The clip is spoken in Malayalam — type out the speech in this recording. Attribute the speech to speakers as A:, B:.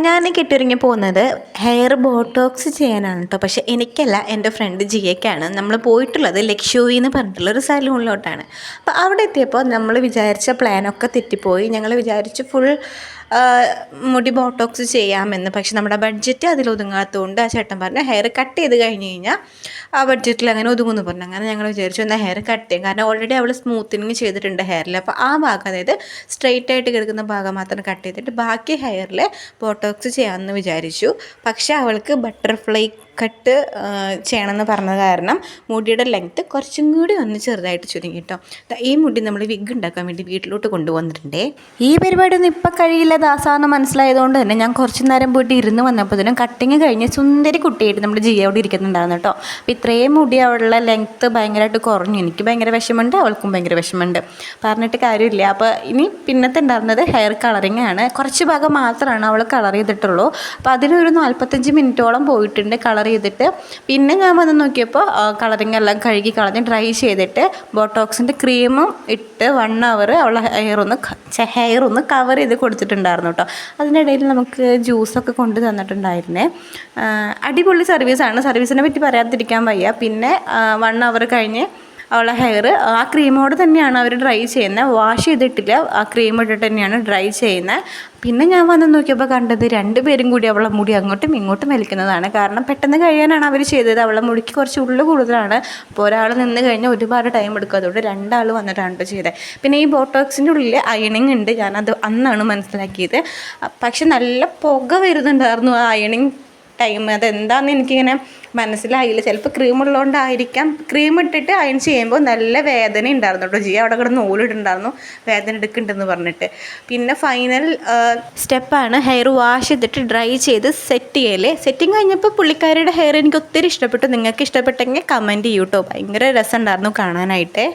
A: ഞാൻ കെട്ടിറങ്ങി പോകുന്നത് ഹെയർ ബോട്ടോക്സ് ചെയ്യാനാണ് കേട്ടോ. പക്ഷേ എനിക്കല്ല, എൻ്റെ ഫ്രണ്ട് ജിയയ്ക്കാണ്. നമ്മൾ പോയിട്ടുള്ളത് ലക്ഷൂരി എന്ന് പറഞ്ഞിട്ടുള്ളൊരു സലൂണിലോട്ടാണ്. അപ്പോൾ അവിടെ എത്തിയപ്പോൾ നമ്മൾ വിചാരിച്ച പ്ലാനൊക്കെ തെറ്റിപ്പോയി. ഞങ്ങൾ വിചാരിച്ചു ഫുൾ മുടി ബോട്ടോക്സ് ചെയ്യാമെന്ന്. പക്ഷെ നമ്മുടെ ബഡ്ജറ്റ് അതിലൊതുങ്ങാത്തതുകൊണ്ട് ആ ചേട്ടൻ പറഞ്ഞു ഹെയർ കട്ട് ചെയ്ത് കഴിഞ്ഞ് കഴിഞ്ഞാൽ ആ ബഡ്ജറ്റിൽ അങ്ങനെ ഒതുങ്ങുമെന്ന് പറഞ്ഞു. അങ്ങനെ ഞങ്ങൾ വിചാരിച്ചു എന്നാൽ ഹെയർ കട്ട് ചെയ്യും. കാരണം ഓൾറെഡി അവൾ സ്മൂത്തനിങ് ചെയ്തിട്ടുണ്ട് ഹെയറിൽ. അപ്പോൾ ആ ഭാഗം, അതായത് സ്ട്രെയിറ്റ് ആയിട്ട് കിടക്കുന്ന ഭാഗം മാത്രം കട്ട് ചെയ്തിട്ട് ബാക്കി ഹെയറിൽ ബോട്ടോക്സ് ചെയ്യാമെന്ന് വിചാരിച്ചു. പക്ഷേ അവൾക്ക് ബട്ടർഫ്ലൈ കട്ട് ചെയ്യണമെന്ന് പറഞ്ഞ കാരണം മുടിയുടെ ലെങ്ത്ത് കുറച്ചും കൂടി ഒന്ന് ചെറുതായിട്ട് ചുരുങ്ങി കേട്ടോ. ഈ മുടി നമ്മൾ വിഗ് ഉണ്ടാക്കാൻ വേണ്ടി വീട്ടിലോട്ട് കൊണ്ടുവന്നിട്ടുണ്ടേ. ഈ പരിപാടിയൊന്നും ഇപ്പം കഴിയില്ല ദാസാന്ന് മനസ്സിലായതുകൊണ്ട് തന്നെ ഞാൻ കുറച്ച് നേരം പോയിട്ട് ഇരുന്ന് വന്നപ്പോഴത്തേനും കട്ടിങ് കഴിഞ്ഞ് സുന്ദരി കുട്ടിയായിട്ട് നമ്മുടെ ജിയോടെ ഇരിക്കുന്നുണ്ടായിരുന്നു കേട്ടോ. അപ്പോൾ ഇത്രയും മുടി അവളുടെ ലെങ്ത്ത് ഭയങ്കരമായിട്ട് കുറഞ്ഞു. എനിക്ക് ഭയങ്കര വിഷമമുണ്ട്, അവൾക്കും ഭയങ്കര വിഷമമുണ്ട്. പറഞ്ഞിട്ട് കാര്യമില്ല. അപ്പോൾ ഇനി പിന്നത്തെ ഉണ്ടായിരുന്നത് ഹെയർ കളറിങ് ആണ്. കുറച്ച് ഭാഗം മാത്രമാണ് അവൾ കളർ ചെയ്തിട്ടുള്ളൂ. അപ്പോൾ അതിലൊരു 45 മിനിറ്റോളം പോയിട്ടുണ്ട് കളർ ചെയ്തിട്ട്. പിന്നെ ഞാൻ വന്ന് നോക്കിയപ്പോൾ കളറിങ് എല്ലാം കഴുകി കളഞ്ഞ് ഡ്രൈ ചെയ്തിട്ട് ബോട്ടോക്സിൻ്റെ ക്രീമും ഇട്ട് 1 അവർ അവളെ ഹെയർ ഒന്ന് കവർ ചെയ്ത് കൊടുത്തിട്ടുണ്ടായിരുന്നു കേട്ടോ. അതിനിടയിൽ നമുക്ക് ജ്യൂസൊക്കെ കൊണ്ട് തന്നിട്ടുണ്ടായിരുന്നേ. അടിപൊളി സർവീസാണ്. സർവീസിനെ പറ്റി പറയാതിരിക്കാൻ വയ്യ. പിന്നെ 1 അവർ കഴിഞ്ഞ് അവളെ ഹെയർ ആ ക്രീമോട് തന്നെയാണ് അവർ ഡ്രൈ ചെയ്യുന്നത്. വാഷ് ചെയ്തിട്ടില്ല, ആ ക്രീം ഇട്ടിട്ട് തന്നെയാണ് ഡ്രൈ ചെയ്യുന്നത്. പിന്നെ ഞാൻ വന്ന് നോക്കിയപ്പോൾ കണ്ടത് 2 പേരും കൂടി അവളെ മുടി അങ്ങോട്ടും ഇങ്ങോട്ടും വലിക്കുന്നതാണ്. കാരണം പെട്ടെന്ന് കഴിയാനാണ് അവർ ചെയ്തത്. അവളെ മുടിക്ക് കുറച്ച് ഉള്ളു കൂടുതലാണ്. അപ്പോൾ ഒരാൾ നിന്ന് കഴിഞ്ഞാൽ ഒരുപാട് ടൈം എടുക്കും. അതുകൊണ്ട് 2 ആൾ വന്നിട്ടാണ് കേട്ടോ ചെയ്തത്. പിന്നെ ഈ ബോട്ടോക്സിൻ്റെ ഉള്ളിൽ അയണിങ് ഉണ്ട്. ഞാനത് അന്നാണ് മനസ്സിലാക്കിയത്. പക്ഷെ നല്ല പുക വരുന്നുണ്ടായിരുന്നു ആ അയണിങ് ടൈം. അതെന്താണെന്ന് എനിക്കിങ്ങനെ മനസ്സിലായില്ല. ചിലപ്പോൾ ക്രീം ഉള്ളതുകൊണ്ടായിരിക്കാം. ക്രീം ഇട്ടിട്ട് അയൺ ചെയ്യുമ്പോൾ നല്ല വേദന ഉണ്ടായിരുന്നു കേട്ടോ. ജിയ അവിടെ കിടന്ന് നൂലിട്ടുണ്ടായിരുന്നു വേദന എടുക്കുന്നുണ്ടെന്ന് പറഞ്ഞിട്ട്. പിന്നെ ഫൈനൽ സ്റ്റെപ്പാണ് ഹെയർ വാഷ് ചെയ്തിട്ട് ഡ്രൈ ചെയ്ത് സെറ്റ് ചെയ്യൽ. സെറ്റിങ് കഴിഞ്ഞപ്പോൾ പുള്ളിക്കാരിയുടെ ഹെയർ എനിക്ക് ഒത്തിരി ഇഷ്ടപ്പെട്ടു. നിങ്ങൾക്ക് ഇഷ്ടപ്പെട്ടെങ്കിൽ കമൻറ്റ് ചെയ്യൂ കേട്ടോ. ഭയങ്കര രസമുണ്ടായിരുന്നു കാണാനായിട്ട്.